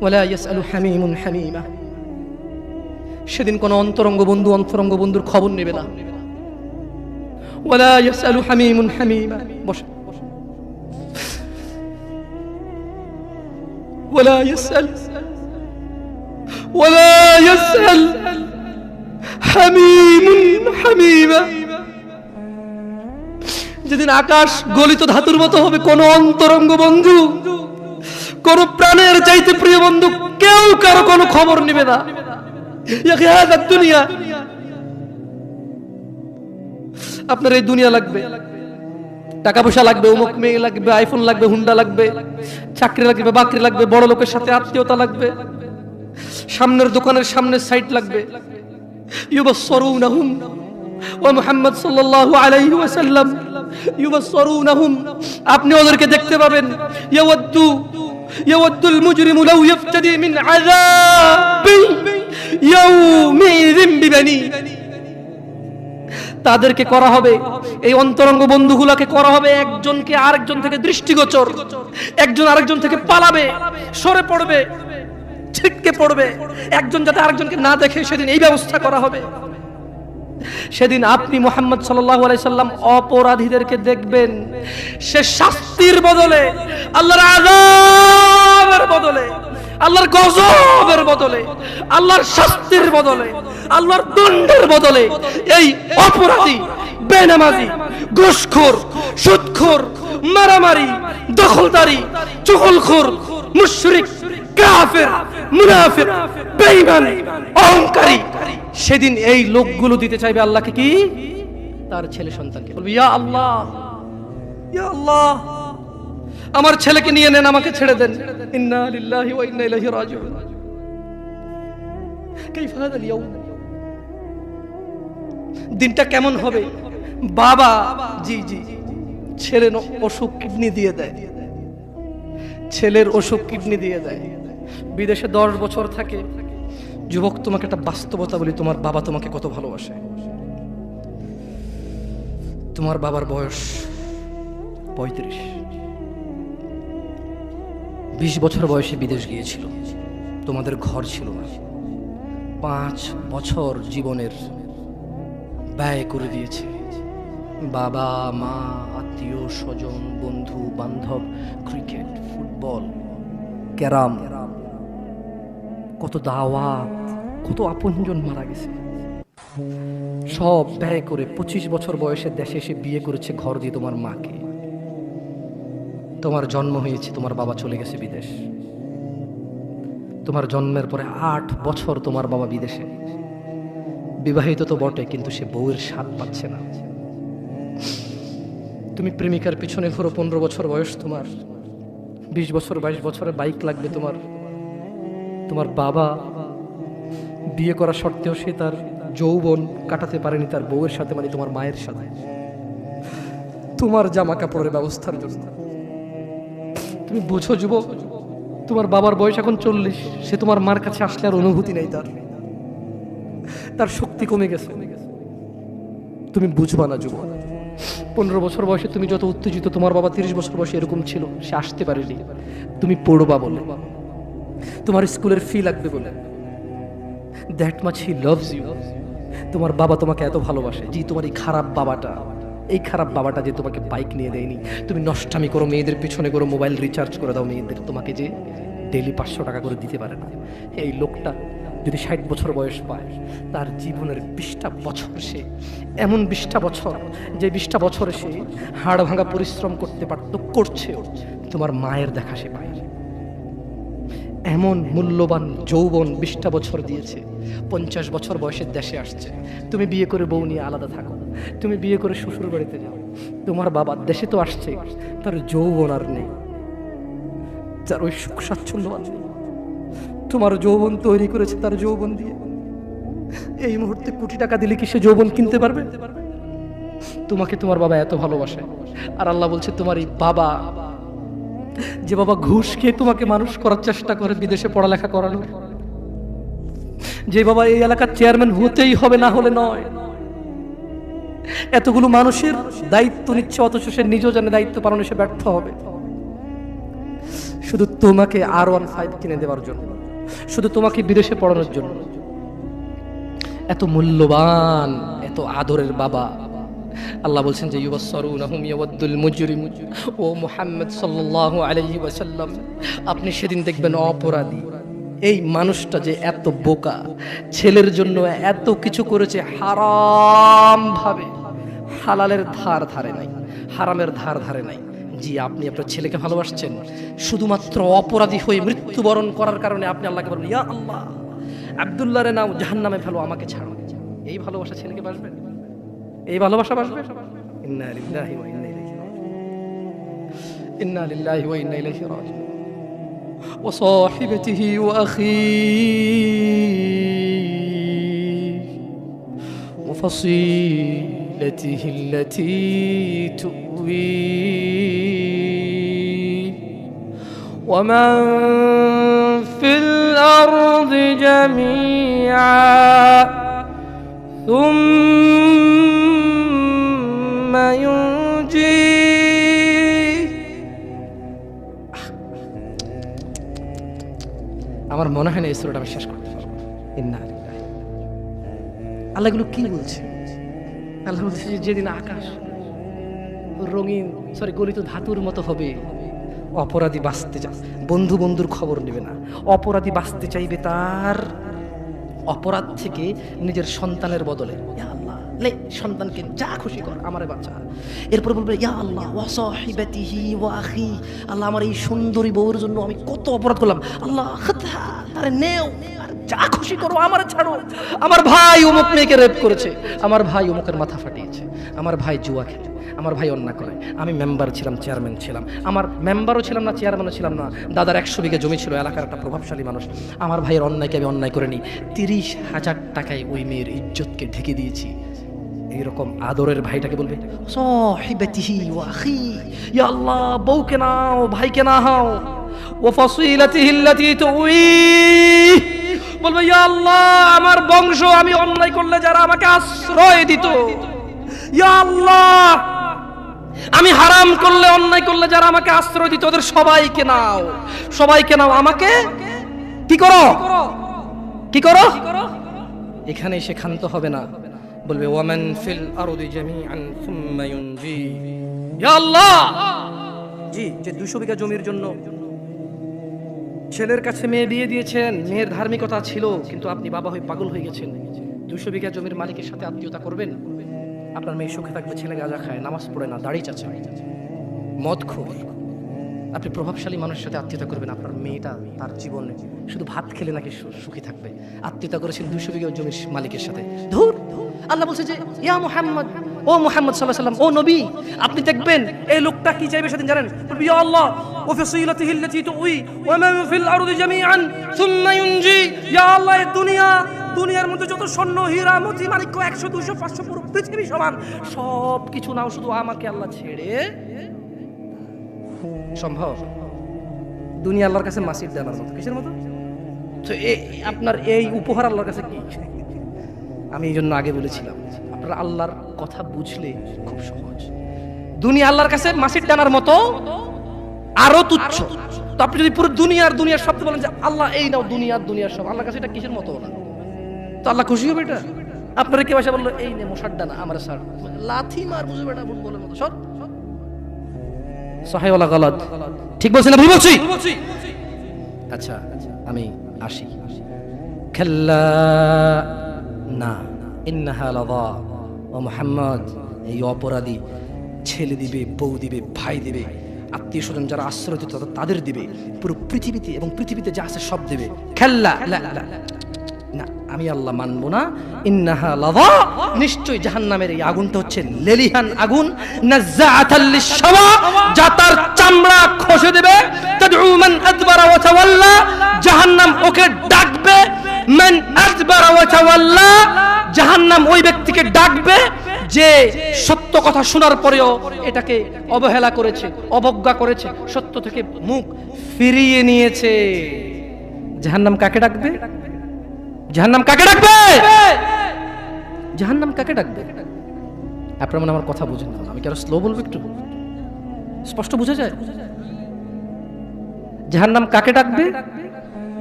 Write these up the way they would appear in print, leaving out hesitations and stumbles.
ওয়ালা ইয়াসআলু হামিমুন হামিমা। সেদিন কোন অন্তরঙ্গ বন্ধুর খবর নেবে না। ওয়ালা ইয়াসআলু হামিমুন হামিমা। বসে। ওয়ালা ইয়াসআল হামিমুন হামিমা। যেদিন আকাশ গলিত ধাতুর মতো হবে, কোন অন্তরঙ্গ বন্ধু, কোন প্রাণের চাইতে প্রিয় বন্ধু কেউ কারো কোনো খবর নেবে না। দুনিয়া, আপনার এই দুনিয়া লাগবে, টাকা পয়সা লাগবে, অমুক মেয়ে লাগবে, আইফোন লাগবে, হুন্ডা লাগবে, চাকরি লাগবে, বাকরি লাগবে, বড় লোকের সাথে আত্মীয়তা লাগবে, সামনের দোকানের সামনের সাইট লাগবে। ইউবাসসিরুনাহুম ওয়া মুহাম্মদ সাল্লাল্লাহু আলাইহি ওয়াসাল্লাম ইউবাসসিরুনাহুম, আপনি ওদেরকে দেখতে পাবেন। ইয়াওয়াদ্দুল মুজরিমু লাউ ইফতাদি মিন আযাবি ইয়াউমিযিন বিবানি। তাদেরকে করা হবে, এই অন্তরঙ্গ বন্ধুগুলোকে করা হবে একজনকে আরেকজন থেকে দৃষ্টিগোচর, একজন আরেকজন থেকে পালাবে, সরে পড়বে, ছিটকে পড়বে, একজন যাতে আরেকজনকে না দেখে। সেদিন এই ব্যবস্থা করা হবে। সেদিন আপনি মুহাম্মদ সাল্লাল্লাহু আলাইহি সাল্লাম অপরাধীদেরকে দেখবেন, সে শাস্তির বদলে, আল্লাহর আযাবের বদলে, আল্লাহর গজবের বদলে, আল্লাহর শাস্তির বদলে, আল্লাহর দণ্ডের বদলে এই অপরাধী, বেনামাজি, ঘুষখোর, সুদখোর, মারামারি, দখলদারি, চুগলখোর, মুশরিক, কাফের, মুনাফিক, বেঈমান, অহংকারী, সেদিন এই লোকগুলো দিতে চাইবে আল্লাহকে কি? তার ছেলে সন্তানকে। বলবে, ইয়া আল্লাহ, ইয়া আল্লাহ, আমার ছেলেকে নিয়ে নেন, আমাকে ছেড়ে দেন। ইন্না লিল্লাহি ওয়া ইন্না ইলাইহি রাজিউন। কাইফা হাদাল ইয়াউম, দিনটা কেমন হবে? বাবা জি ছেলের অসুখ কিডনি দিয়ে দেয়, ছেলের অসুখ কিডনি দিয়ে দেয়, বিদেশে 10 বছর থাকে। যুবক, তোমাকে একটা বাস্তবতা বলি, তোমার বাবা তোমাকে কত ভালোবাসে। তোমার বাবার বয়স 35, 20 বছর বয়সে বিদেশ গিয়েছিল, তোমাদের ঘর ছিল না। 5 বছর জীবনের ব্যয় করে দিয়েছে। বাবা মা, আত্মীয় স্বজন, বন্ধু বান্ধব, ক্রিকেট, ফুটবল, ক্যারাম, কত দাওয়াত, কত আপনজন মারা গেছে, সব ব্যয় করে 25 বছর বয়সে দেশে এসে বিয়ে করেছে, ঘর দিয়ে তোমার মাকে। তোমার জন্ম হয়েছে, তোমার বাবা চলে গেছে বিদেশ। তোমার জন্মের পরে 8 বছর তোমার বাবা বিদেশে। বিবাহিত তো বটে, কিন্তু সে বউয়ের স্বাদ পাচ্ছে না। তুমি প্রেমিকার পিছনে ঘোরো, 15 বছর বয়স তোমার, 20 বছর 22 বছরে বাইক লাগবে তোমার। তোমার বাবা বিয়ে করা সত্ত্বেও সে তার যৌবন কাটাতে পারেনি তার বউয়ের সাথে, মানে তোমার মায়ের সাথে, তোমার জামা কাপড়ের ব্যবস্থার জন্য। তুমি বুঝো যুবক, তোমার বাবার বয়স এখন 40, সে তোমার মার কাছে আসলে আর অনুভূতি নেই, তার শক্তি কমে গেছে। তুমি বুঝবা না যুবক। 15 বছর বয়সে তুমি যত উত্তেজিত, তোমার বাবা 30 বছর বয়সে এরকম ছিল, সে আসতে পারেনি। তুমি পড়বা বলে, তোমার স্কুলের ফি লাগবে বলে, that much he loves you. তোমার বাবা তোমাকে এত ভালোবাসে। জি, তোমার এই খারাপ বাবাটা যে তোমাকে বাইক নিয়ে দেয়নি, তুমি নষ্টামি করো, মেয়েদের পিছনে করো, মোবাইল রিচার্জ করে দাও মেয়েদের, তোমাকে যে ডেইলি 500 টাকা করে দিতে পারে না। এই লোকটা যদি 60 বছর বয়স পায়, তার জীবনের 20টা বছর সে এমন 20টা বছর, যে 20টা বছরে সে হাড় ভাঙা পরিশ্রম করতে পারত, করছে, তোমার মায়ের দেখা সে পায়। এমন মূল্যবান যৌবন 20টা বছর দিয়েছে, 50 বছর বয়সের দেশে আসছে। তুমি বিয়ে করে বউ নিয়ে আলাদা থাকো, তুমি বিয়ে করে শ্বশুর বাড়িতে যাও। তোমার বাবা দেশে তো আসছে, তার যৌবন আর নেই, যার ওই সুখ স্বাচ্ছন্দ্য আর নেই। তোমার যৌবন তৈরি করেছে তার যৌবন দিয়ে। এই মুহূর্তে কোটি টাকা দিলে কি সে যৌবন কিনতে পারবে? তোমাকে তোমার বাবা এত ভালোবাসে। আর আল্লাহ বলছে, তোমার এই বাবা, যে বাবা ঘুষ খেয়ে তোমাকে মানুষ করার চেষ্টা করে বিদেশে পড়ালেখা করানো, যে বাবা এই এলাকার চেয়ারম্যান হতেই হবে, না হলে নয়, এতগুলো মানুষের দায়িত্ব নিচ্ছে, অথচ সে নিজেও জানে দায়িত্ব পালনে সে ব্যর্থ হবে। শুধু তোমাকে R15 কিনে দেওয়ার জন্য, শুধু তোমাকে বিদেশে পড়ানোর জন্য। এত মূল্যবান, এত আদরের বাবা। আল্লাহ বলছেন যে ইউবাসসারুনাহুম ইয়াওয়াদ্দুল মুজরিম। ও মুহাম্মদ সাল্লাল্লাহু আলাইহি ওয়াসাল্লাম, আপনি সেদিন দেখবেন অপরাধী এই মানুষটা যে এত বোকা, ছেলের জন্য এত কিছু করেছে হারাম ভাবে, হালালের ধার ধারে নাই, হারামের ধার ধারে নাই। জি, আপনি আপনার ছেলেকে ভালোবাসছেন, শুধুমাত্র অপরাধী হয়ে মৃত্যুবরণ করার কারণে আপনি আল্লাহকে বলবেন ইয়া আল্লাহ আব্দুল্লাহ রে নাও জাহান্নামে ফেলো, আমাকে ছাড়ো। এই ভালোবাসা ছেলেকে বাসবে? এই ভালোবাসা বাসবে? ইন্না লিল্লাহি ওয়া ইন্না ইলাইহি রাজিউন। ইন্না লিল্লাহি ওয়া ইন্না ইলাইহি রাজিউন। ওয়া সাহিবাতিহি ওয়া আখিহি ওয়া ফাসিলাতিহি আল্লাতী তুওয়ি ওয়া মান ফিল আরদি জামিআ থুম্মা ইউনজি। আমার মনে হয় না এই সূরাটা আমি শেষ করতে পারবো। ইন্না লিল্লাহি। আল্লাহ এগুলো কি বলছে? আল্লাহ বলছে যেদিন আকাশ রঙিন গলিত ধাতুর মতো হবে, অপরাধী বাঁচতে চায়, বন্ধু বন্ধুর খবর নেবে না, অপরাধী বাঁচতে চাইবে তার অপরাধ থেকে নিজের সন্তানের বদলে। ইয়া আল্লাহ লে সন্তানকে যা খুশি কর, আমারে বাঁচা। এরপর বলবে ইয়া আল্লাহ ওয়া সাহিবাতিহি ওয়া আখি, আল্লাহ আমার এই সুন্দরী বউর জন্য আমি কত অপরাধ করলাম, আল্লাহ খাতা তারে নেও, আর যা খুশি করো, আমারে ছাড়ো। আমার ভাই অমুক মেয়েকে রেপ করেছে, আমার ভাই অমুকের মাথা ফাটিয়েছে, আমার ভাই জুয়া খেলে, আমার ভাই অন্যায় করে, আমি মেম্বার ছিলাম, চেয়ারম্যান ছিলাম, আমার মেম্বারও ছিলাম না, চেয়ারম্যানও ছিলাম না, দাদার 100 বিঘা জমি ছিল, এলাকার একটা প্রভাবশালী মানুষ, আমার ভাইয়ের অন্যায়কে আমি অন্যায় করিনি, 30,000 টাকায় ওই মেয়ের ইজ্জতকে ঢেকে দিয়েছি। এইরকম আদরের ভাইটাকে বলবে সাহিবাতিহি ওয়া আখি, ইয়া আল্লাহ বউকে নাও, ভাইকে না হাও, ওয়া ফাসিলাতিহি আল্লাতী তুই, বলবে ইয়া আল্লাহ আমার বংশ, আমি অন্যায় করলে যারা আমাকে আশ্রয় দিত, ইয়া আল্লাহ আমি হারাম করলে, অন্যায় করলে যারা আমাকে আশ্রয় দিত, ওদের সবাইকে নাও, সবাইকে নাও, আমাকে কি করো, কি করো। এখানে সে ক্ষান্ত হবে না, বলবে ওয়ামান ফিল আরদি জামিআন সুম্মা ইউনজি। ইয়া আল্লাহ, জি যে 200 বিঘা জমির জন্য ছেলের কাছে মেয়ে দিয়ে দিয়েছেন, মেয়ের ধার্মিকতা ছিল, কিন্তু আপনি বাবা হয়ে পাগল হয়ে গেছেন, 200 বিঘা জমির মালিকের সাথে আত্মীয়তা করবেন, আপনার মেয়ে সুখে থাকবে, ছেলে গাঁজা খায়, নামাজ পড়ে না, দাড়ি চাচা, মদ খোর, আপনি প্রভাবশালী মানুষের সাথে আত্মীয়তা করবেন, আপনার মেয়েটা তার জীবনে শুধু ভাত খেলে নাকি সুখী থাকবে, আত্মীয়তা করেছেন 200 বিঘা জমির মালিকের সাথে। ধুর, আল্লাহ বলছে যে ইয়া মুহাম্মদ, ও মুহাম্মদ সাল্লাল্লাহু আলাইহি ওয়াসাল্লাম, ও নবী, আপনি দেখবেন এই লোকটা কি চাইবে সেদিন জানেন? বলবে ইয়া আল্লাহ ওয়া ফাসিলাতিহি আল্লাতী তুই ওয়া মান ফিল আরদি জামিআন সুম্মা ইউনজি। ইয়া আল্লাহ এই দুনিয়ার মধ্যে যত স্বর্ণ হীরা মতি মাণিক্য 100 200 500 পুরো পৃথিবী সমান, সব কিছু নাও, শুধু আমাকে আল্লাহ ছেড়ে। সম্ভব? দুনিয়া আল্লাহর কাছে মাসির দানার মতো। কিসের মতো? তো আপনার এই উপহার আল্লাহর কাছে কি? আমি এই জন্য আগে বলেছিলাম, আপনারা আল্লাহর কথা বুঝলে খুব সহজ। দুনিয়া আল্লাহর কাছে মাসির দানার মতো, আরো তুচ্ছ। তো আপনি যদি পুরো দুনিয়ার শব্দ বলেন যে আল্লাহ এই নাও দুনিয়ার সব, আল্লাহর কাছে এটা কিসের মতো না? তো আল্লাহ খুশি হবে এটা? আপনারা কেউ এসে বললো এই নে মশার ডানা, আমার স্যার লাথি মার, বুঝবে এটা বলে মতো সব সহিহ ওয়ালা গলত, ঠিক বলছি না ভুল বলছি? আচ্ছা আমি আসি। খাল্লা না ইন্নাহা লাযা, ও মুহাম্মদ এই অপরাধী ছেলে দিবে, বউ দিবে, ভাই দিবে, আত্মীয় স্বজন যারা আশ্রয় দিত তাদের দিবে, পুরো পৃথিবীতে এবং পৃথিবীতে যা আছে সব দিবে। খাল্লা লা লা না, আমি আল্লাহ মানবো না। ইন্নাহা লাযা, নিশ্চয় জাহান্নামের এই আগুনটা হচ্ছে লেলিহান আগুন, নাযাআতাল লিশ-শাওয়া, যা তার চামড়া খসে দেবে। তাদউ মান আদবারা ওয়া তাওয়াল্লা, জাহান্নাম ওকে ডাকবে। মান আদবারা ওয়া তাওয়াল্লা, জাহান্নাম ওই ব্যক্তিকে ডাকবে যে সত্য কথা শোনার পরেও এটাকে অবহেলা করেছে, অবজ্ঞা করেছে, সত্য থেকে মুখ ফিরিয়ে নিয়েছে। জাহান্নাম কাকে ডাকবে? জাহান্নাম কাকে ডাকবে? জাহান্নাম কাকে ডাকবে? আপনারা মনে আমার কথা বুঝেন না, আমি কি আরো স্লো বলবো? একটু স্পষ্ট বোঝা যায়? জাহান্নাম কাকে ডাকবে?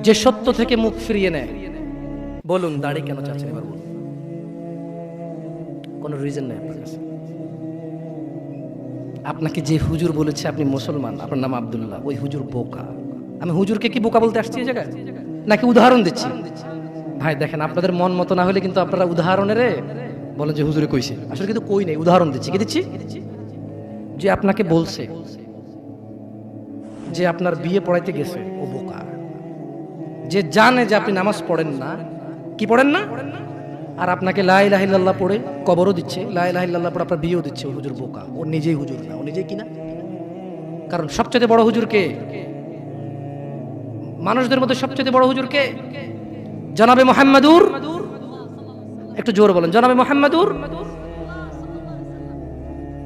যে সত্য থেকে মুখ ফিরিয়ে নেয়। বলুন দাড়ি কেন চাচ্ছেন এবার বলুন? কোনো রিজন নেই আপনার কাছে। আপনাকে যে হুজুর বলেছে আপনি মুসলমান, আপনার নাম আব্দুল্লাহ, ওই হুজুর বোকা। আমি হুজুরকে কি বোকা বলতে আসছি এই জায়গায়, নাকি উদাহরণ দিচ্ছি? ভাই দেখেন, আপনাদের মন মতো না হলে কিন্তু আপনারা উদাহরণের বলেন যে হুজুরে কইছে, আসলে কিন্তু কই নেই, উদাহরণ দিচ্ছি। কি দিচ্ছি? যে আপনাকে বলছে যে আপনার বিয়ে পড়াইতে গেছে, ও বোকা। যে জানে যে আপনি নামাজ পড়েন না, কি পড়েন না, আর আপনাকে লা ইলাহা ইল্লাল্লাহ পড়ে কবরও দিচ্ছে, লা ইলাহা ইল্লাল্লাহ পড়ে আপনার বিয়েও দিচ্ছে, ও হুজুর বোকা। ও নিজেই হুজুর না, ও নিজেই কিনা। কারণ সবচেয়ে বড় হুজুর কে? মানুষদের মধ্যে সবচেয়ে বড় হুজুর কে? জনাবে মুহাম্মাদুর, একটু জোরে বলেন, জনাবে মুহাম্মাদুর।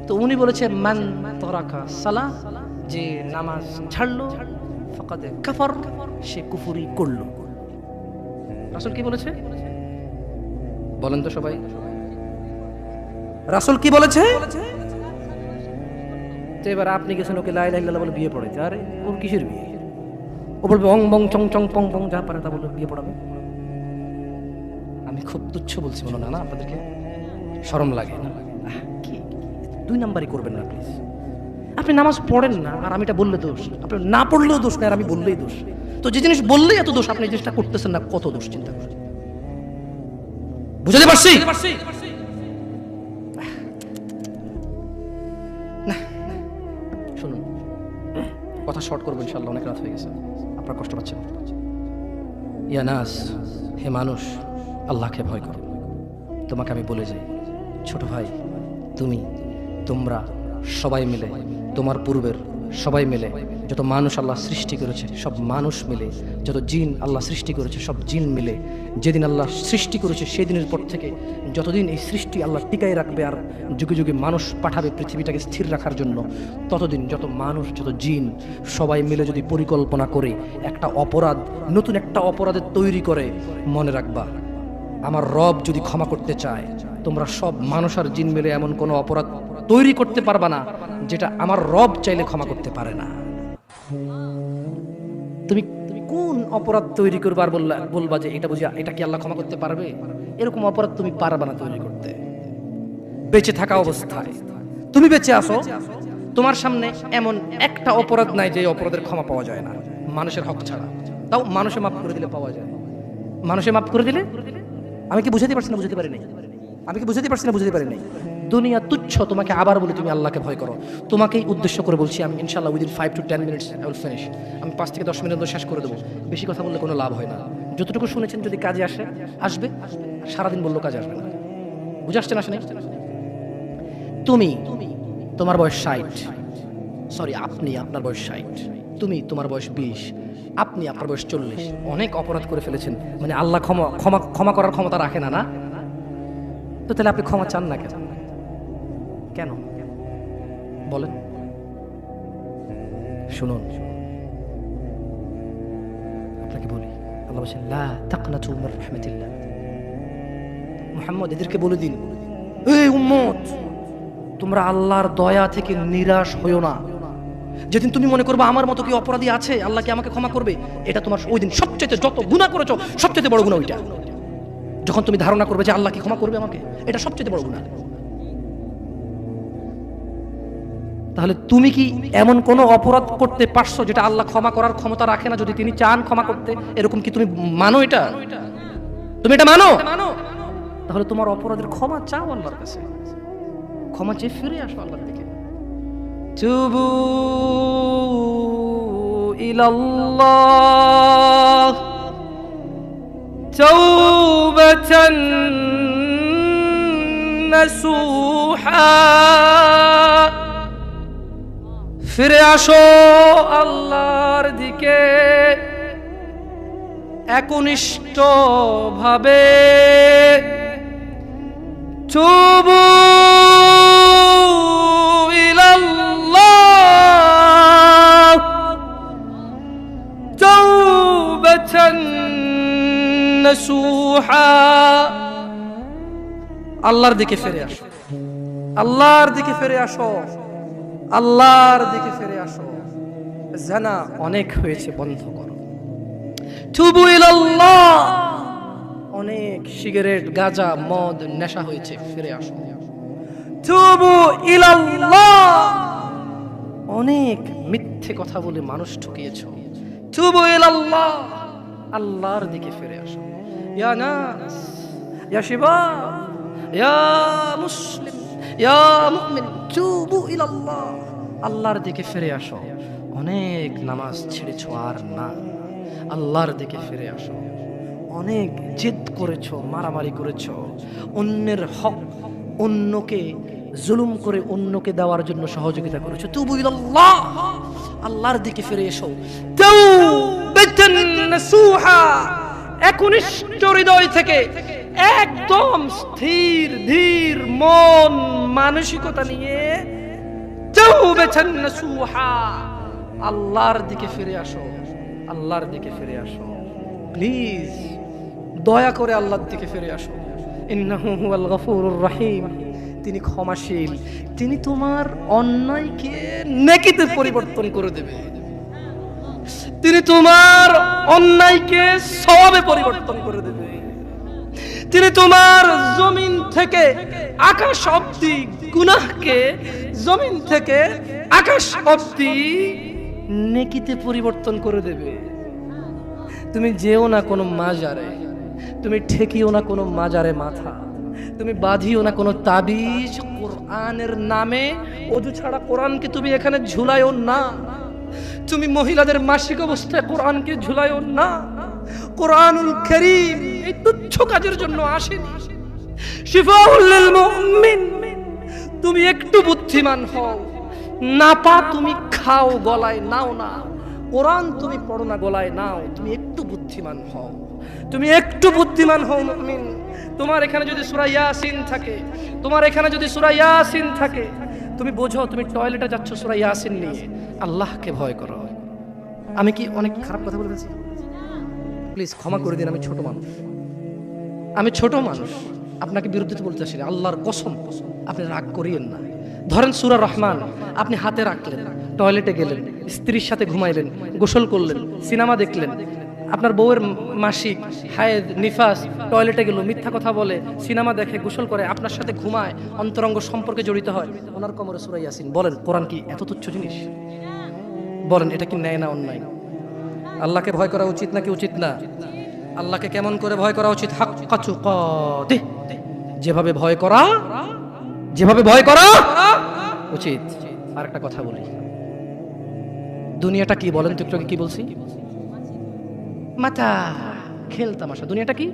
তো উনি বলেছে মান তারাকা সালাহ, যে নামাজ ছাড়লো ফাকাদ কাফার, সে কুফরি করলো। রাসূল কি বলেছে বলেন তো সবাই? রাসূল কি বলেছে? তো এবার আপনি গেছেন ওকে লা ইলাহা ইল্লাল্লাহ বলে বিয়ে পড়াইতে, আরে ওর কিসের বিয়ে? ও বলবে অং বং চং চং পং পং, যা পারে তা বলে বিয়ে পড়াবে। আমি খুব তুচ্ছ বলছি মনে না আপনাদেরকে? শরম লাগে না? কি দুই নাম্বারই করবেন না প্লিজ। আপনি নামাজ পড়েন না আর আমি এটা বললে দোষ, আপনি না পড়লেও দোষ না, আর আমি বললেই দোষ। তো যে জিনিস বললেই এত দোষ, আপনি এই জিনিসটা করতেছেন না, কত দোষ চিন্তা করেন। বুঝতে পারছি? না শুনুন, কথা শর্ট করবো ইনশাআল্লাহ, অনেক রাত হয়ে গেছে, আপনারা কষ্ট পাচ্ছেন। ইয়া নাস, হে মানুষ, আল্লাহকে ভয় করো। তোমাকে আমি বলে যাই, ছোট ভাই, তোমরা সবাই মিলে, তোমার পূর্বের সবাই মিলে, যত মানুষ আল্লাহ সৃষ্টি করেছে সব মানুষ মিলে, যত জিন আল্লাহ সৃষ্টি করেছে সব জিন মিলে, যেদিন আল্লাহ সৃষ্টি করেছে সেই দিনের পর থেকে যতদিন এই সৃষ্টি আল্লাহ টিকায় রাখবে আর যুগে যুগে মানুষ পাঠাবে পৃথিবীটাকে স্থির রাখার জন্য, ততদিন যত মানুষ যত জিন সবাই মিলে যদি পরিকল্পনা করে একটা অপরাধ, নতুন একটা অপরাধের তৈরি করে, মনে রাখবা আমার রব যদি ক্ষমা করতে চায়, তোমরা সব মানুষ আর জিন মিলে এমন কোনো অপরাধ তৈরি করতে পারবা না যেটা আমার রব চাইলে ক্ষমা করতে পারে না। তুমি কোন অপরাধ তৈরি করবা আর বলবা যে এটা বুঝি এটা কি আল্লাহ ক্ষমা করতে পারবে? এরকম অপরাধ তুমি পারবা না তৈরি করতে। বেঁচে থাকা অবস্থায় তুমি বেঁচে আসো, তোমার সামনে এমন একটা অপরাধ নাই যে অপরাধের ক্ষমা পাওয়া যায় না মানুষের হক ছাড়া। তাও মানুষে মাফ করে দিলে পাওয়া যায়। মানুষে মাফ করে দিলে, আমি কি বুঝাতে পারছি না? বুঝতে পারি নাই। আমি কি বুঝাতে পারছি না? বুঝতে পারি নাই। দুনিয়া তুচ্ছ। তোমাকে আবার বলি, তুমি আল্লাহকে ভয় করো। তোমাকেই উদ্দেশ্য করে বলছি আমি, ইনশাআল্লাহ within 5 to 10 minutes I will finish. আমি 5 থেকে 10 মিনিট শেষ করে দেবো। বেশি কথা বললে কোনো লাভ হয় না। যতটুকু শুনেছেন যদি কাজে আসবে, সারাদিন বললো কাজে আসবে না। বুঝে আসছে না? আসে নাই? তোমার বয়স 60, সরি আপনার বয়স 60, তোমার বয়স 20, আপনার বয়স 40, অনেক অপরাধ করে ফেলেছেন। মানে আল্লাহ ক্ষমা করার ক্ষমতা রাখে না, না? তো তাহলে আপনি ক্ষমা চান না কেন? কেন বলেন? শুনুন, আপনাকে বলি, আল্লাহ বলেন লা তাকনাতু মির রাহমাতিল্লাহ। মুহাম্মদ এদেরকে বলে দিন, এই উম্মত, তোমরা আল্লাহর দয়া থেকে নিরাশ হইও না। যেদিন তুমি মনে করবে আমার মতো কি অপরাধী আছে, আল্লাহ কি আমাকে ক্ষমা করবে, এটা তোমার ওই দিন সবচেয়ে যত গুনাহ করেছো সবচেয়ে বড় গুনাহ ওইটা। যখন তুমি ধারণা করবে যে আল্লাহ কি ক্ষমা করবে আমাকে, এটা সবচেয়ে বড় গুনাহ। তাহলে তুমি কি এমন কোন অপরাধ করতে পারছো যেটা আল্লাহ ক্ষমা করার ক্ষমতা রাখে না যদি তিনি চান ক্ষমা করতে? এরকম কি তুমি মানো? এটা তুমি এটা মানো? তাহলে তোমার অপরাধের ক্ষমা চাও আল্লাহর কাছে, ক্ষমা চেয়ে ফিরে আসো আল্লাহর দিকে। তুবু ইলাল্লাহ তাওবাতান নাসুহা, ফিরে আসো আল্লাহর দিকে একনিষ্ঠ ভাবে। তুবু ইলাল্লাহ তাওবাতান নাসুহা, আল্লাহর দিকে ফিরে আসো, আল্লাহর দিকে ফিরে আসো, আল্লাহর দিকে ফিরে আসো। জানা অনেক হয়েছে, বন্ধ করো। তুবু ইলাল্লাহ, অনেক সিগারেট, গাঁজা, মদ, নেশা হয়েছে, ফিরে আসো। তুবু ইলাল্লাহ, অনেক মিথ্যে কথা বলে মানুষ ঠকিয়েছো। তুবু ইলাল্লাহ, আল্লাহর দিকে ফিরে আসো। ইয়া নাস, ইয়া শিবাব, ইয়া মুসলিম, ইয়া মুমিন, তুবু ইলাল্লাহ, আল্লাহর দিকে ফিরে আসো। অনেক নামাজ ছেড়েছো আর না, আল্লাহর দিকে ফিরে আসো। অনেক জিদ করেছো, মারামারি করেছো, অন্যের হক, অন্যকে জুলুম করে অন্যকে দেওয়ার জন্য সহযোগিতা করেছো। তুবু ইলাল্লাহ, আল্লাহর দিকে ফিরে এসো। তাওবাতান নাসুহা, একনিষ্ঠ হৃদয় থেকে, একদম স্থির ধীর মন মানসিকতা নিয়ে তাওবাতান নাসুহা, আল্লাহর দিকে ফিরে আসো, আল্লাহর দিকে ফিরে আসো। প্লিজ দয়া করে আল্লাহর দিকে ফিরে আসো। ইন্নাহু হুয়াল গফুরুর রহিম, তিনি ক্ষমাশীল, তিনি তোমার অন্যায়কে নেকিতে পরিবর্তন করে দেবে, তিনি তোমার অন্যায়কে সওয়াবে পরিবর্তন করে দেবে, তিনি তোমার জমিন থেকে আকাশ অবধি গুনাহকে জমিন থেকে আকাশ অবধি নেকিতে পরিবর্তন করে দেবে। তুমি যেও না কোনো মাজারে, তুমি ঠেকিও না কোনো মাজারে মাথা, তুমি বাঁধিও না কোনো তাবিজ। কোরআনের নামে ওযু ছাড়া কোরআনকে তুমি এখানে ঝুলাইও না। তুমি মহিলাদের মাসিক অবস্থায় কোরআনকে ঝুলাইও না। কোরআনুল কারীম এই তুচ্ছ কাজের জন্য আসেনি। শিফাউল লিল মুমিন, তুমি একটু বুদ্ধিমান হও। নাপা তুমি খাও, গলায় নাও না। কোরআন তুমি পড়ো না, গলায় নাও। তুমি একটু বুদ্ধিমান হও, তুমি একটু বুদ্ধিমান হও মুমিন। তোমার এখানে যদি সূরা ইয়াসিন থাকে, তোমার এখানে যদি সূরা ইয়াসিন থাকে, তুমি বোঝো তুমি টয়লেটে যাচ্ছ সূরা ইয়াসিন নিয়ে। আল্লাহকে ভয় করো। আমি কি অনেক খারাপ কথা বলেছি? প্লিজ ক্ষমা করে দিন, আমি ছোট মানুষ, আমি ছোট মানুষ, আপনাকে বিরুদ্ধে বলতে আসি না। আল্লাহর কসম, আপনি রাগ করিয়েন না। ধরেন সূরা রহমান আপনি হাতে রাখলেন, টয়লেটে গেলেন, স্ত্রীর সাথে ঘুমাইলেন, গোসল করলেন, সিনেমা দেখলেন, আপনার বউয়ের মাসিক, হায়েদ, নিফাস, টয়লেটে গেল, মিথ্যা কথা বলে, সিনেমা দেখে, গোসল করে, আপনার সাথে ঘুমায়, অন্তরঙ্গ সম্পর্কে জড়িত হয়, ওনার কোমরে সূরা ইয়াসিন। বলেন কোরআন কি এত তুচ্ছ জিনিস? বলেন এটা কি ন্যায় না অন্যায়? আল্লাহকে ভয় করা উচিত নাকি উচিত না? আল্লাহকে কেমন করে ভয় করা উচিত? হাক্কা তুকাতিহ, যেভাবে ভয় করা, যেভাবে ভয় করা উচিত। আর একটা কথা বলি, দুনিয়াটা কি বলেন তো? একটু আগে কি বলছি? মাতা, খেল তামাশা। দুনিয়াটা কি?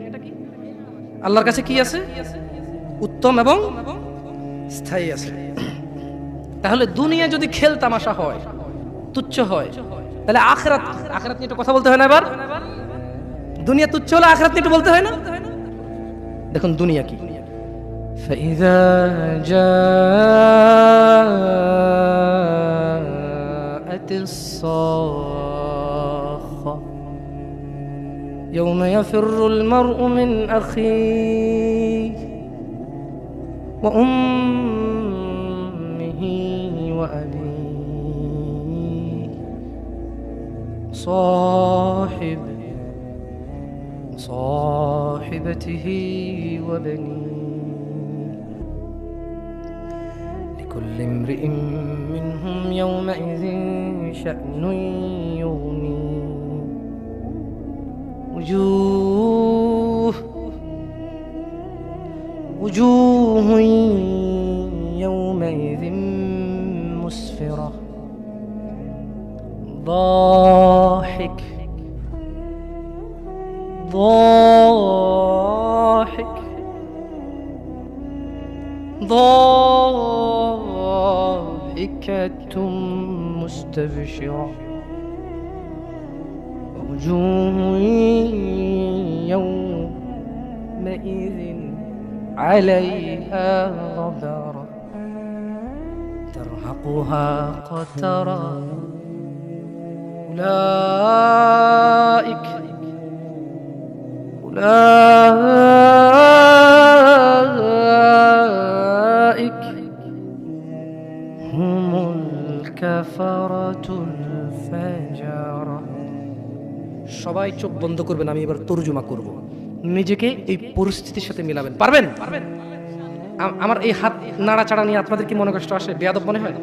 আল্লাহর কাছে কি আছে? উত্তম এবং স্থায়ী আছে। তাহলে দুনিয়া যদি খেল তামাশা হয়, তুচ্ছ হয়, তাহলে আখিরাত, আখিরাত নিয়ে একটু কথা বলতে হয় না? এবার দুনিয়া তুচ্ছ হলে আখিরাত নিয়ে একটু বলতে হয় না? দেখুন দুনিয়া কি। فإذا جاءت الصاخة يوم يفر المرء من أخيه وأمه وأبيه صاحبته وبنيه لكل امرئ منهم يومئذ شأن يغنيه وجوه يومئذ مسفرة ضاحك ضاحكة مستبشرة ووجوه يومئذ عليها غبرة ترهقها قترة أولئك هم الكفرة الفجرة সবাই চোখ বন্ধ করবেন, আমি এবার তর্জমা করব। নিজেকে এই পরিস্থিতির সাথে মিলাবেন। পারবেন? আমার এই হাত নাড়াচাড়া নিয়ে আপনাদের কি মনে কষ্ট আসে? বেয়াদব মনে হয়?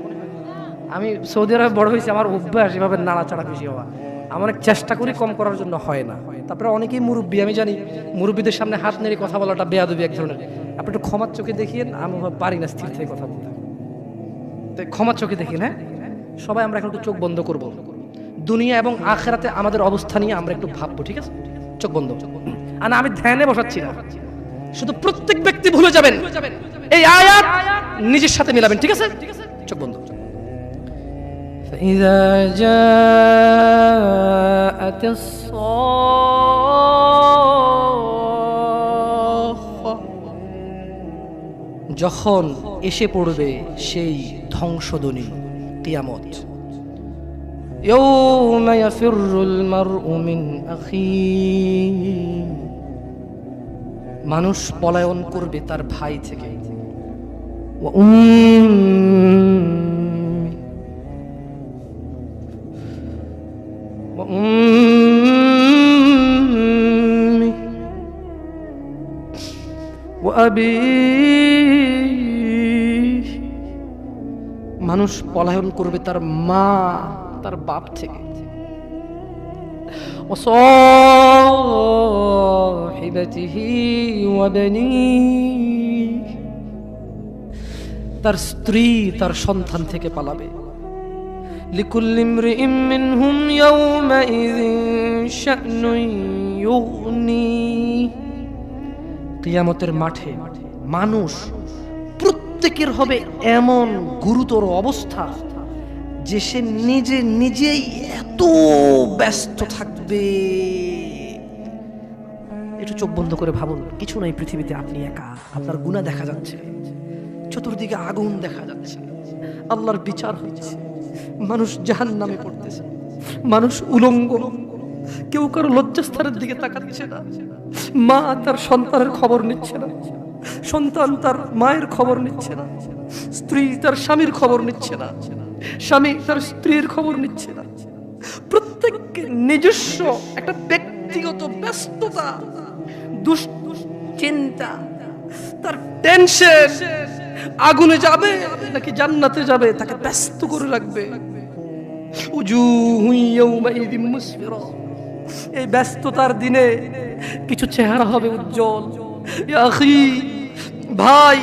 আমি সৌদি আরবে বড় হয়েছি, আমার অভ্যাস এভাবে নাড়াচাড়া বেশি হওয়া। আমার অনেক চেষ্টা করি কম করার জন্য, হয় না। তারপরে অনেকেই মুরব্বী, আমি জানি মুরব্বীদের সামনে হাত নেড়ে কথা বলাটা বেয়াদবি এক ধরনের। আপনি একটু ক্ষমার চোখে দেখিয়েন, আমি পারি না স্থির থেকে কথা বলতে, তাই ক্ষমার চোখে দেখি। হ্যাঁ, সবাই আমরা এখন একটু চোখ বন্ধ করব। দুনিয়া এবং আখেরাতে আমাদের অবস্থা নিয়ে আমরা একটু ভাববো, ঠিক আছে? চোখ বন্ধ। আর আমি ধ্যানে বসাচ্ছি না, শুধু প্রত্যেক ব্যক্তি ভুলে যাবেন, এই আয়াত নিজের সাথে মিলাবেন, ঠিক আছে? চোখ বন্ধ। فإذا جاءت الصاخة, যখন এসে পড়বে সেই ধ্বংসধ্বনি, কিয়ামত। يوم يفر المرء من أخيه, মানুষ পলায়ন করবে তার ভাই থেকে। মানুষ পলায়ন করবে তার মা, তার বাপ থেকে। তার স্ত্রী, তার সন্তান থেকে পালাবে। লিকুল্লি ইমরিইম মিনহুম ইয়াওমাইযিন শা'নুন ইউগনি, কিয়ামতের মাঠে মানুষ প্রত্যেকের হবে এমন গুরুতর অবস্থা যে সে নিজেই এত ব্যস্ত থাকবে। একটু চোখ বন্ধ করে ভাবুন, কিছু নাই পৃথিবীতে, আপনি একা, আপনার গুনাহ দেখা যাচ্ছে, চতুর্দিকে আগুন দেখা যাচ্ছে, আল্লাহর বিচার হচ্ছে, মানুষ জাহান্নামে পড়তেছে, মানুষ উলঙ্গ, কেউ কারো লজ্জাস্থানের দিকে তাকাচ্ছে না, মা তার সন্তানের খবর নিচ্ছে না, সন্তান তার মায়ের খবর নিচ্ছে না, স্ত্রী তার স্বামীর খবর নিচ্ছে না, স্বামী তার স্ত্রীর খবর নিচ্ছে না। প্রত্যেককে নিজস্ব একটা ব্যক্তিগত ব্যস্ততা, দুশ্চিন্তা, তার টেনশন, আগুনে যাবে নাকি জান্নাতে যাবে তাকে ব্যস্ত করে রাখবে। উজুহু ইয়াওমাইযিন মুসফিরা, এই ব্যস্ততার দিনে কিছু চেহারা হবে উজ্জ্বল। ইয়া আখি, ভাই,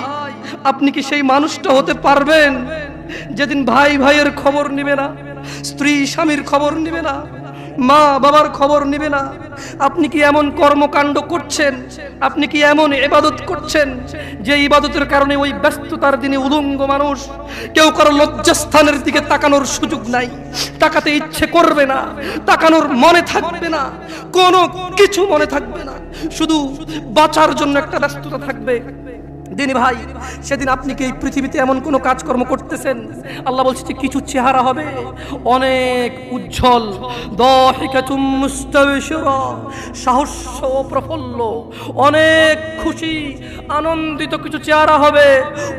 আপনি কি সেই মানুষটা হতে পারবেন যেদিন ভাই ভাইয়ের খবর নিবে না, স্ত্রী স্বামীর খবর নিবে না, মা বাবার খবর নিবে না? আপনি কি এমন কর্মকাণ্ড করছেন, আপনি কি এমন ইবাদত করছেন যে ইবাদতের কারণে ওই ব্যস্ততার দিনে উলঙ্গ মানুষ, কেউ কারো লজ্জাস্থানের দিকে তাকানোর সুযোগ নাই, তাকাতে ইচ্ছে করবে না, তাকানোর মনে থাকবে না, কোনো কিছু মনে থাকবে না, শুধু বাঁচার জন্য একটা ব্যস্ততা থাকবে। দিনী ভাই, সেদিন আপনি কি এই পৃথিবীতে এমন কোনো কাজকর্ম করতেছেন? আল্লাহ বলছে যে কিছু চেহারা হবে অনেক উজ্জ্বল, দাহিকাতুম মুস্তাবশিরা, সাহস ও প্রফুল্ল, অনেক খুশি আনন্দিত কিছু চেহারা হবে।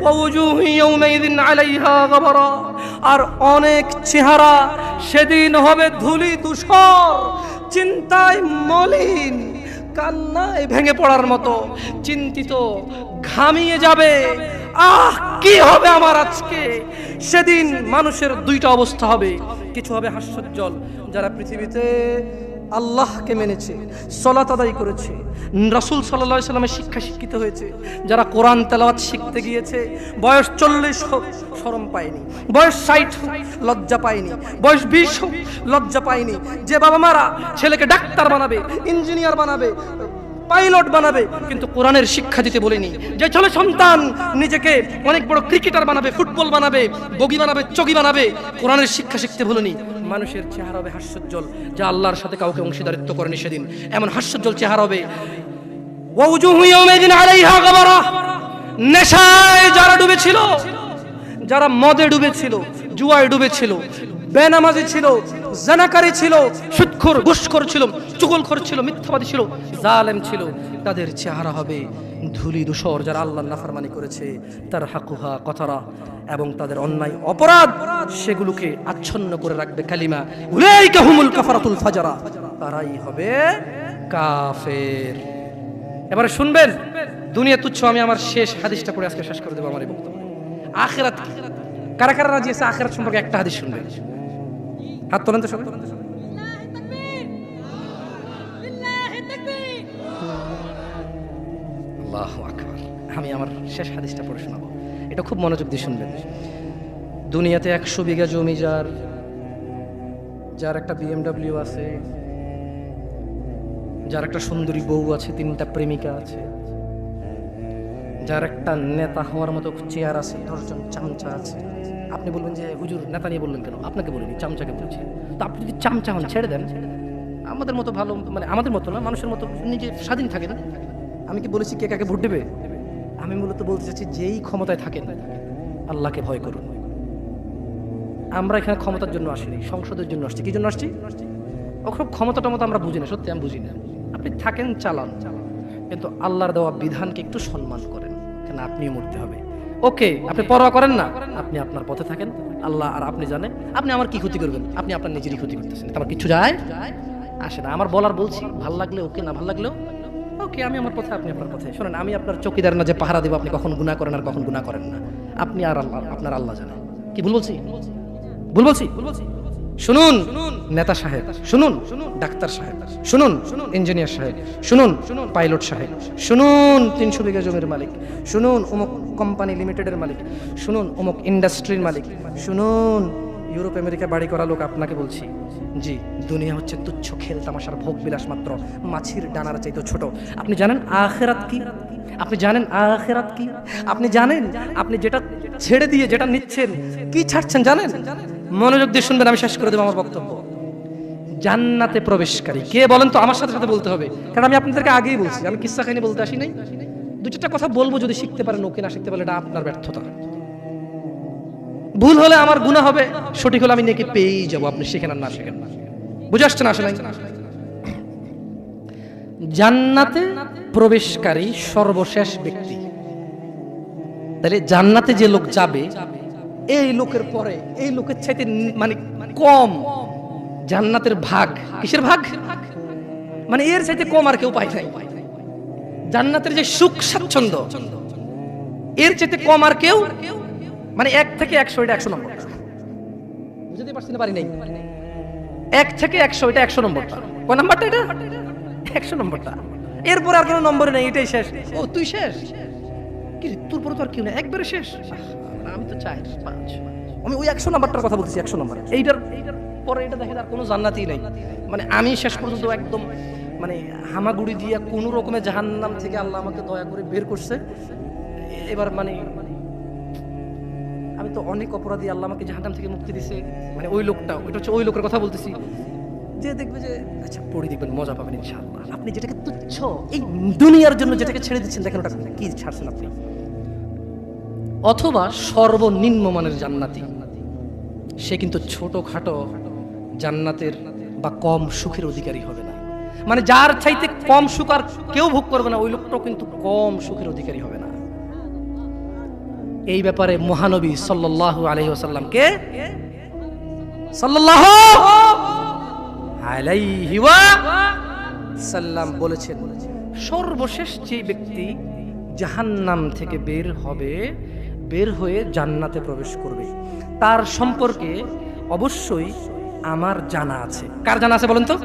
ওয়া উজুহু ইয়াওমাইযিন আলাইহা গাবারা, আর অনেক চেহারা সেদিন হবে ধুলি ধূসর, চিন্তায় মলিন, কান্নায় ভেঙে পড়ার মতো, চিন্তিত, ঘামিয়ে যাবে। আহ, কি হবে আমার আজকে? সেদিন মানুষের দুইটা অবস্থা হবে, কিছু হবে হাস্যোজ্জ্বল, যারা পৃথিবীতে আল্লাহকে মেনেছে, সালাত আদায় করেছে, রাসূল সাল্লাল্লাহু আলাইহি সাল্লামের শিক্ষা শিক্ষিত হয়েছে, যারা কোরআন তেলাওয়াত শিখতে গিয়েছে, বয়স 40 হোক শরম পায়নি, বয়স 60 হোক লজ্জা পায়নি, বয়স 20 হোক লজ্জা পায়নি। যে বাবা মারা ছেলেকে ডাক্তার বানাবে, ইঞ্জিনিয়ার বানাবে, পাইলট বানাবে, কিন্তু কোরআনের শিক্ষা দিতে বলেনি। যে ছেলে সন্তান নিজেকে অনেক বড় ক্রিকেটার বানাবে, ফুটবল বানাবে, বগি বানাবে, চগি বানাবে, কোরআনের শিক্ষা শিখতে বলেনি। মানুষের চেহারা হবে হাস্যোজ্জ্বল, যা আল্লাহর সাথে কাউকে অংশীদারিত্ব করেনি সেদিন, এমন হাস্যোজ্জ্বল চেহারা হবে। ওয়া উজুহু ইয়াওমাইযিন আলাইহা গাবারা, নেশায় যারা ডুবেছিল, যারা মদে ডুবেছিল, জুয়ায় ডুবেছিল, বেনামাজি ছিল, জানাকারী ছিল, সুদখোর, ঘুষখোর ছিল, চুগলখোর ছিল, মিথ্যাবাদী ছিল, জালেম ছিল, তাদের চেহারা হবে ধুলি ধূসর। যারা আল্লাহর নাফরমানি করেছে, তার হাকুহা কথারা, এবং তাদের অন্যায় অপরাধ সেগুলোকে আচ্ছন্ন করে রাখবে কালিমা, উলাইকা হুমুল কাফারাতুল ফাজারা। তারাই হবে কাফের। এবারে শুনবেন, দুনিয়া তুচ্ছ। আমি আমার শেষ হাদিসটা পড়ে আজকে শেষ করে দেবো আমার এই বক্তব্য। আখিরাত কি? কারা কারা রাজি আছে আখিরাত সম্পর্কে একটা হাদিস শুনবেন? হাত তোলেন তো সবাই। আল্লাহু আকবার। আমি আমার শেষ হাদিসটা পড়ে শোনাবো, এটা খুব মনোযোগ দিয়ে শুনবেন। দুনিয়াতে 100 বিঘা জমি যার একটা BMW আছে, যার একটা সুন্দরী বউ আছে, 3টা প্রেমিকা আছে, যার একটা নেতা হওয়ার মতো চেয়ার আছে, 10 জন চামচা আছে। আপনি বলবেন যে হুজুর নেতা নিয়ে বললেন কেন? আপনাকে বলিনি, চামচাকে বলছি। তো আপনি যদি চামচা হন ছেড়ে দেন, আমাদের মতো ভালো, মানে আমাদের মতো না, মানুষের মতো নিজে স্বাধীন থাকেন। আমি কি বলেছি কে কাকে ভোট দেবে? আমি মূলত বলতে চাচ্ছি যেই ক্ষমতায় থাকেন আল্লাহকে ভয় করুন। আমরা এখানে ক্ষমতার জন্য আসিনি, সংসদের জন্য আসছি। কি জন্য আসছি? ওসব ক্ষমতা টমতা আমরা বুঝি না, সত্যি আমি বুঝি না। আপনি থাকেন, চালান, কিন্তু আল্লাহর দেওয়া বিধানকে একটু সম্মান করেন, কেন আপনিও মরতে হবে। ওকে, আপনি পরোয়া করেন না, আপনি আপনার পথে থাকেন। আল্লাহ আর আপনি জানেন আপনি আমার কি ক্ষতি করবেন। আপনি আপনার নিজেরই ক্ষতি করতেছেন, আমার কিছু যায় আসে না। আমার বলার বলছি, ভাল লাগলে ওকে, না ভাল লাগলেও ওকে। আমি আমার পথে, আপনি আপনার পথে। শোনেন, আমি আপনার চৌকিদার না যে পাহারা দেবো আপনি কখন গুনাহ করেন আর কখন গুনাহ করেন না। আপনি আর আল্লাহ, আপনার আল্লাহ জানে। কি ভুল বলছি? ভুল বলছি? শুনুন নেতা সাহেব, শুনুন ডাক্তার সাহেব, শুনুন ইঞ্জিনিয়ার সাহেব, শুনুন পাইলট সাহেব, শুনুন 300 বিঘা জমির মালিক, শুনুন অমুক কোম্পানি লিমিটেডের মালিক, শুনুন অমুক ইন্ডাস্ট্রির মালিক, শুনুন ইউরোপ আমেরিকা বাড়ি করা লোক, আপনাকে বলছি, জি, দুনিয়া হচ্ছে তুচ্ছ খেল তামাশার ভোগ বিলাস মাত্র, মাছির ডানার চাইতে ছোট। আপনি জানেন আখিরাত কি? আপনি জানেন আখিরাত কি? আপনি জানেন আপনি যেটা ছেড়ে দিয়ে যেটা নিচ্ছেন কি ছাড়ছেন জানেন? মনোযোগ দিয়ে শুনবেন, আমি শেষ করে দেবো আমার বক্তব্য। জান্নাতে প্রবেশকারী কে বলেন তো? আমার সাথে সাথে বলতে হবে, কারণ আমি আপনাদেরকে আগেই বলছি আমি কিসসা কাহিনী বলতে আসি নাই। 2-4টা কথা বলবো, যদি শিখতে পারেন ওকে, না শিখতে পারলে এটা আপনার ব্যর্থতা। ভুল হলে আমার গুনাহ হবে, সঠিক হলে আমি নেকি পেয়েই যাবো, আপনি শিখেন আর না শিখেন। বুঝে আসছে না? আসে নাই? জান্নাতে প্রবেশকারী সর্বশেষ ব্যক্তি। তাহলে জান্নাতে যে লোক যাবে, এই লোকের পরে এই লোকের চাইতে মানে কম জান্নাতের ভাগ। কিসের ভাগ? মানে এর চাইতে কম আর কেউ পায় নাই। জান্নাতের যে সুখ স্বাচ্ছন্দ্য, এর চাইতে কম আর কেউ, মানে 1 থেকে 100, এটা 100 নম্বর। বুঝতে পারছি না? পারি নাই। 1 থেকে 100, এটা 100 নম্বরটা। কয় নাম্বারটা এটা? 100 নম্বরটা। এরপরে আর কোনো নম্বর নেই, এটাই শেষ। ও তুই শেষ? কি তোর পরে তো আর কেউ নেই, একবারে শেষ? আমি তো 4, 5, আমি ওই 100 নাম্বারটার কথা বলতেছি। 100 নাম্বার, এইটার পরে এটা দেখে আর কোনো জান্নাতই নাই। মানে আমি শেষ পর্যন্ত একদম মানে হামাগুড়ি দিয়ে কোন রকমের জাহান্নাম থেকে আল্লাহ আমাকে দয়া করে বের করছে। এবার মানে আমি তো অনেক অপরাধী, আল্লাহ আমাকে জাহান্নাম থেকে মুক্তি দিছে। মানে ওই লোকটা, ওইটা হচ্ছে ওই লোকের কথা বলতেছি, যে দেখবে যে আচ্ছা পড়ি, দেখবেন মজা পাবেন ইনশাআল্লাহ। আপনি যেটাকে তুচ্ছ এই দুনিয়ার জন্য যেটাকে ছেড়ে দিচ্ছেন, দেখেন ওটা কি ছাড়ছেন আপনি। অথবা সর্বনিম্ন মানের জান্নাতি, সে কিন্তু ছোটখাটো জান্নাতের বা কম সুখের অধিকারী হবে না। মানে যার চাইতে কম সুখ আর কেউ ভোগ করবে না, ওই লোকটাও কিন্তু কম সুখের অধিকারী হবে না। এই ব্যাপারে মহানবী সাল্লাল্লাহু আলাইহি ওয়াসাল্লামকে সাল্লাল্লাহু আলাইহি ওয়াসাল্লাম বলেছেন, সর্বশেষ যে ব্যক্তি জাহান্নাম থেকে বের হবে, বের হয়ে জান্নাতে প্রবেশ করবে, তার সম্পর্কে অবশ্যই আমার জানা আছে। কার জানা আছে বলেন তো?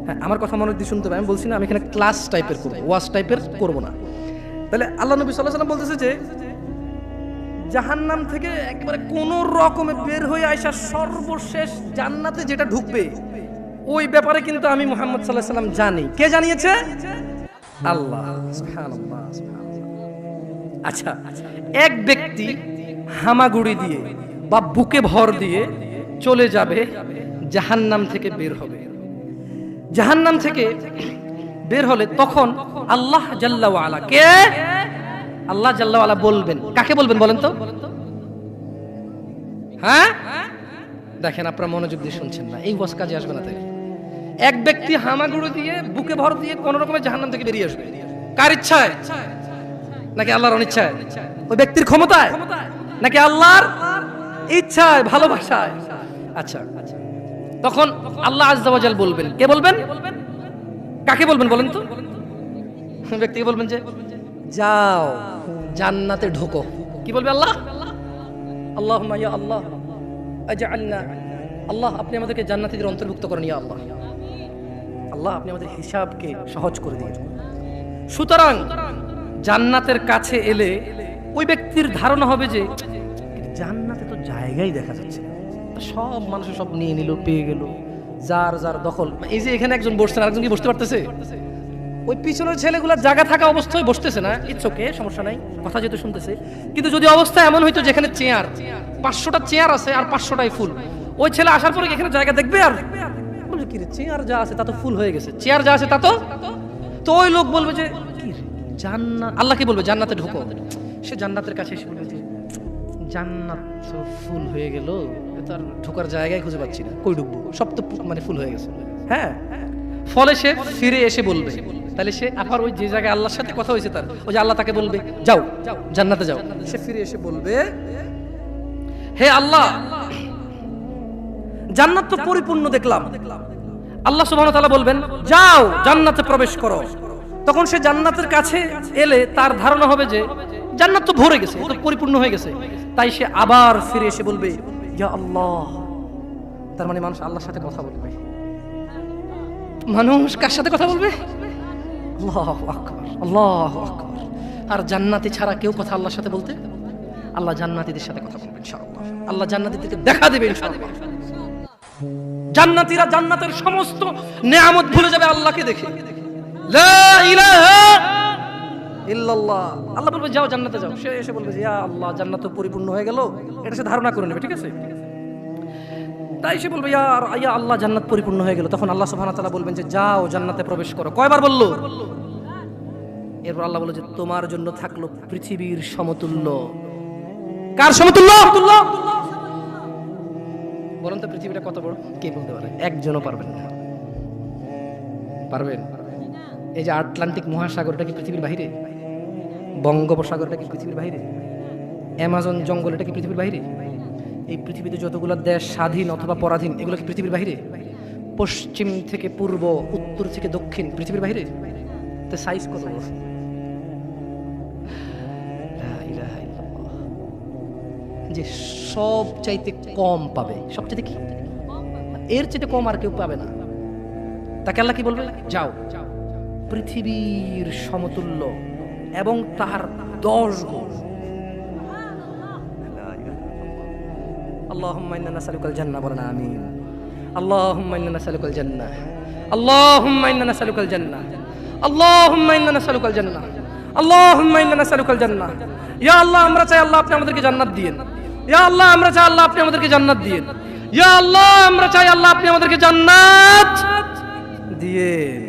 হ্যাঁ, আমার কথা মনে দিয়ে শুনতে হবে। আমি বলছি না আমি এখানে ক্লাস টাইপের করবো, ওয়াজ টাইপের করবো না। তাহলে আল্লাহ নবী সাল্লাল্লাহু আলাইহি ওয়াসাল্লাম বলতেছে যে জাহান্নাম থেকে একেবারে কোন রকমে বের হয়ে আসা সর্বশেষ জান্নাতে যেটা ঢুকবে, ওই ব্যাপারে কিন্তু আমি মুহাম্মদ সাল্লাল্লাহু আলাইহি ওয়াসাল্লাম জানি। কে জানিয়েছে? আল্লাহ। সুবহানাল্লাহ, সুবহানাল্লাহ। আচ্ছা, এক ব্যক্তি হামাগুড়ি দিয়ে বা বুকে ভর দিয়ে চলে যাবে, জাহান্নাম থেকে বের হবে। জাহান্নাম থেকে বের হলে তখন আল্লাহ জাল্লা ওয়া আলা, কে? আল্লাহ জাল্লা ওয়া আলা বলবেন। কাকে বলবেন বলেন তো? হ্যাঁ, দেখেন আপনারা মনোযোগ দিয়ে শুনছেন না, এই ওয়াজ কাজে আসবে না। তাই এক ব্যক্তি হামাগুড়ি দিয়ে বুকে ভর দিয়ে কোন রকমের জাহান্নাম থেকে বেরিয়ে আসবে। কার ইচ্ছায়? নাকি আল্লাহর অনিচ্ছায়? ওই ব্যক্তির ক্ষমতায় নাকি আল্লাহর ইচ্ছায়, ভালোবাসায়? আচ্ছা, তখন আল্লাহ আজ্জা ওয়া জাল বলবেন, কে বলবেন? কাকে বলবেন বলেন তো? ব্যক্তিকে বলবেন যে যাও জান্নাতে ঢোকো। কি বলবে আল্লাহ? আল্লাহুম্মা ইয়া আল্লাহ আজআলনা, আল্লাহ আপনি আমাদেরকে জান্নাতীদের অন্তর্ভুক্ত করেন, ইয়া আল্লাহ, আল্লাহ আপনি আমাদের হিসাবকে সহজ করে দিন। সুতরাং জান্নাতের কাছে এলে ওই ব্যক্তির ধারণা হবে যে জান্নাতে তো জায়গাই দেখা যাচ্ছে না, সব মানুষ সব নিয়ে নিল, পেয়ে গেল, যার যার দখল। এই যে এখানে একজন বসছেন, আরেকজন কি বসতে পারতেছে? ওই পিছনের ছেলেগুলা জায়গা থাকা অবস্থায় বসতেছে না, ইটস ওকে, সমস্যা নাই, কথা যেহেতু শুনতেছে। কিন্তু যদি অবস্থা এমন হইতো যেখানে চেয়ার 500টা চেয়ার আছে আর 500টাই ফুল, ওই ছেলে আসার পরে এখানে জায়গা দেখবে আর বলবে কি রে, চেয়ার যা আছে তা তো ফুল হয়ে গেছে, চেয়ার যা আছে তা তো ওই লোক বলবে যে কি রে জান্নাত, আল্লাহ কি বলবে জান্নাতে ঢোকো। সে জান্নাতের কাছে এসে বলবে যে জান্নাত তো ফুল হয়ে গেল, তার ঢোকার জায়গায় খুঁজে পাচ্ছি না, কই ঢুকবো, সব তো মানে ফুল হয়ে গেছে। হ্যাঁ, ফলে সে ফিরে এসে বলবে, তাহলে সে আবার ওই যে জায়গায় আল্লাহর সাথে কথা হয়েছে তার, ওই যে আল্লাহ তাকে বলবে যাও জান্নাতে যাও, সে ফিরে এসে বলবে হে আল্লাহ জান্নাত তো পরিপূর্ণ দেখলাম। আল্লাহ সুবহানাহু ওয়া তাআলা বলবেন যাও জান্নাতে প্রবেশ করো। তখন সে জান্নাতের কাছে এলে তার ধারণা হবে যে জান্নাত তো ভরে গেছে, তো পরিপূর্ণ হয়ে গেছে, তাই সে আবার ফিরে এসে বলবে ইয়া আল্লাহ। তার মানে মানুষ আল্লাহর সাথে কথা বলবে। মানুষ কার সাথে কথা বলবে? আল্লাহু আকবার, আল্লাহু আকবার। আর জান্নাতি ছাড়া কেউ কথা আল্লাহর সাথে বলতে? আল্লাহ জান্নাতীদের সাথে কথা বলবেন ইনশাআল্লাহ। আল্লাহ জান্নাতীদেরকে দেখা দেবে ইনশাআল্লাহ। জান্নাতীরা জান্নাতের সমস্ত নেয়ামত ভুলে যাবে আল্লাহকে দেখে। লা ইলাহা ইল্লাল্লাহ। আল্লাহ বলবে যাও জান্নাতে যাও। সে এসে বলবে ইয়া আল্লাহ জান্নাত তো পরিপূর্ণ হয়ে গেল, এটা সে ধারণা করে নেবে, ঠিক আছে? তাই সে বলবে ইয়া আল্লাহ জান্নাত পরিপূর্ণ হয়ে গেল। তখন আল্লাহ সুবহানাহু ওয়া তাআলা বলবেন যে যাও জান্নাতে প্রবেশ করো। কয়বার বললো? এরপর আল্লাহ বলল যে তোমার জন্য থাকলো পৃথিবীর সমতুল্য। কার সমতুল্য? বলুন তো পৃথিবীটা কত বড়? কে বলতে পারে? একজনও পারবেন না। পারবেন? এই যে আটলান্টিক মহাসাগরটা কি পৃথিবীর বাইরে? বঙ্গোপসাগরটা কি পৃথিবীর বাইরে? অ্যামাজন জঙ্গল এটা কি পৃথিবীর বাইরে? এই পৃথিবীতে যতগুলো দেশ স্বাধীন অথবা পরাধীন এগুলো কি পৃথিবীর বাইরে? পশ্চিম থেকে পূর্ব, উত্তর থেকে দক্ষিণ পৃথিবীর বাইরে? তো সাইজ কত বড়? যে সব চাইতে কম পাবে, সবচাইতে কি এর চাইতে কম আর কেউ পাবে না, তাকে আল্লাহ কি বলবে? যাও পৃথিবীর সমতুল্য এবং তার 10 গুণ। আল্লাহুম্মা ইন্না নাসআলুকাল জান্নাহ, বলেন আমিন। আল্লাহুম্মা ইন্না নাসআলুকাল জান্নাহ, আল্লাহুম্মা ইন্না নাসআলুকাল জান্নাহ, আল্লাহুম্মা ইন্না নাসআলুকাল জান্নাহ, আল্লাহুম্মা ইন্না নাসআলুকাল জান্নাহ। ইয়া আল্লাহ আমরা চাই আল্লাহ আপনি আমাদেরকে জান্নাত দিয়েন। ইয়া আল্লাহ আমরা চাই আল্লাহ আপনি আমাদেরকে জান্নাত দিয়েন। ইয়া আল্লাহ আমরা চাই আল্লাহ আপনি আমাদেরকে জান্নাত দিয়েন।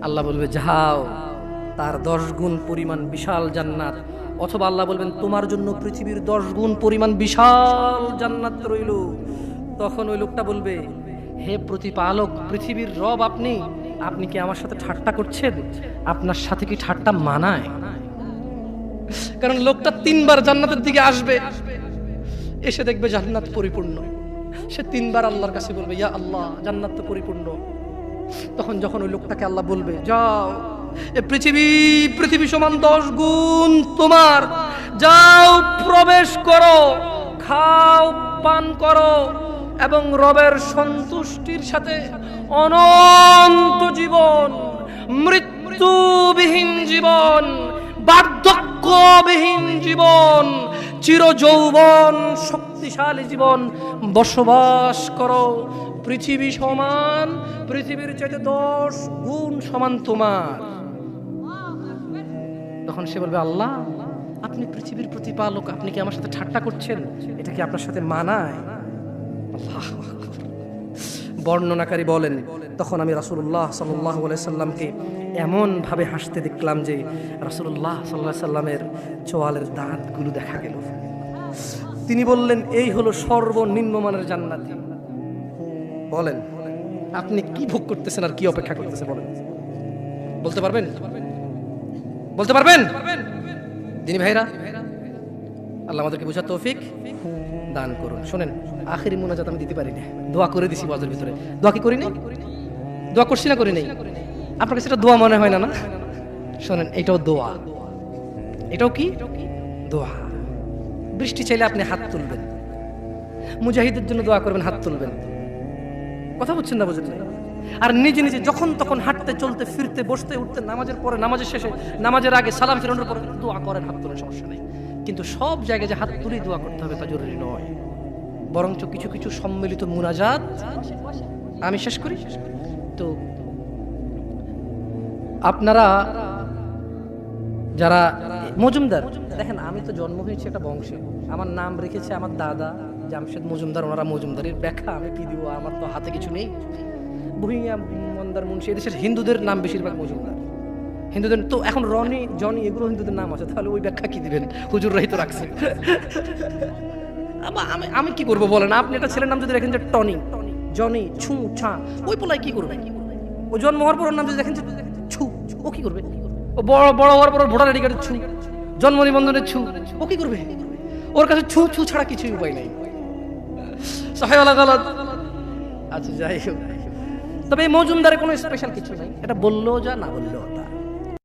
আল্লাহ বলবে যাও তার 10 গুণ পরিমাণ বিশাল জান্নাত, অথবা আল্লাহ বলবেন তোমার জন্য পৃথিবীর 10 গুণ পরিমাণ বিশাল জান্নাত রইল। তখন ওই লোকটা বলবে হে প্রতিপালক, পৃথিবীর রব আপনি, আপনি কি আমার সাথে ঠাট্টা করছেন? আপনার সাথে কি ঠাট্টা মানায়? কারণ লোকটা 3 বার জান্নাতের দিকে আসবে, এসে দেখবে জান্নাত পরিপূর্ণ। সে 3 বার আল্লাহর কাছে বলবে ইয়া আল্লাহ জান্নাত তো পরিপূর্ণ। তখন যখন ওই লোকটাকে আল্লাহ বলবে যাও এ পৃথিবী সমান 10 গুণ তোমার, যাও প্রবেশ করো, খাও পান করো এবং রবের সন্তুষ্টির সাথে অনন্ত জীবন, মৃত্যুবিহীন জীবন, বার্ধক্যবিহীন জীবন, চিরযৌবন শক্তিশালী জীবন বসবাস করো। পৃথিবী সমান, পৃথিবীর চাইতে 10 গুণ সমান তোমার। তখন সে বলবে আল্লাহ আপনি পৃথিবীর প্রতিপালক, আপনি কি আমার সাথে ঠাট্টা করছেন? এটা কি আপনার সাথে মানায়? আল্লাহু আকবার। বর্ণনাকারী বলেন তখন আমি রাসূলুল্লাহ সাল্লাল্লাহু আলাইহি সাল্লামকে এমন ভাবে হাসতে দেখলাম যে রাসূলুল্লাহ সাল্লাল্লাহু আলাইহি সাল্লামের চোয়ালের দাঁতগুলো দেখা গেল। তিনি বললেন এই হলো সর্বনিম্ন মানের জান্নাতি। বলেন আপনি কি ভোগ করতেছেন আর কি অপেক্ষা করতেছেন? বলেন, বলতে পারবেন? বলতে পারবেন? দিনী ভাইরা আল্লাহ আমাদেরকে বোঝার তৌফিক দান করুন। শোনেন, আখিরি মুনাজাত আমি দিতে পারি না, দোয়া করে দিছি ওয়াজের ভিতরে। দোয়া কি করি নাই? দোয়া করছি না করি নাই? আপনার কাছে এটা দোয়া মনে হয় না? না, শোনেন, এটাও দোয়া। এটাও কি দোয়া। বৃষ্টি চাইলে আপনি হাত তুলবেন, মুজাহিদের জন্য দোয়া করবেন, হাত তুলবেন। কথা বুঝছেন না? বুঝেন? আর নিজে নিজে যখন তখন হাঁটতে, চলতে, ফিরতে, বসতে, উঠতে, নামাজের পরে, নামাজের শেষে, নামাজের আগে, সালাম ফিরানোর পরে দোয়া করেন, হাত তোলেন, সমস্যা নেই। কিন্তু সব জায়গায় যে হাত তুলেই দোয়া করতে হবে তা জরুরি নয়। বরঞ্চ কিছু কিছু সম্মিলিত মুনাজাত আমি শেষ করি। তো আপনারা যারা মজুমদার, দেখেন আমি তো জন্ম হয়েছে একটা বংশে, আমার নাম রেখেছে আমার দাদা জামশেদ মজুমদার, ওনারা মজুমদারের ব্যাখ্যা আমি কি দিব? আমার তো হাতে কিছু নেই। ভুঁইয়া, মন্দার, মুন্সি, এদেশের হিন্দুদের নাম বেশিরভাগ মজুমদার। হিন্দুদের তো এখন রনি, জনি এগুলো হিন্দুদের নাম আছে, তাহলে ওই ব্যাখ্যা কি দিবেন? হুজুররাই তো রাখছে। আমি কি করবো বলেন? আপনি একটা ছেলের নাম যদি দেখেন যে টনি, জনি, ছু, ছা, ওই পোলাই কি করবে? ও জন্ম হওয়ার পর নাম যদি দেখেন যে ছু, ও কি করবে? ও বড় বড় হওয়ার পর ভোটার আইডি কার্ডের ছু, জন্ম নিবন্ধনের ছু, ও কি করবে? ওর কাছে ছু ছু ছাড়া কিছুই উপায় নেই। সহিহ ওয়ালা গালাত? আচ্ছা, যাই হোক, তবে এই মজুমদারে কোনো স্পেশাল কিছু নাই, এটা বললেও যা, না বললেও তা।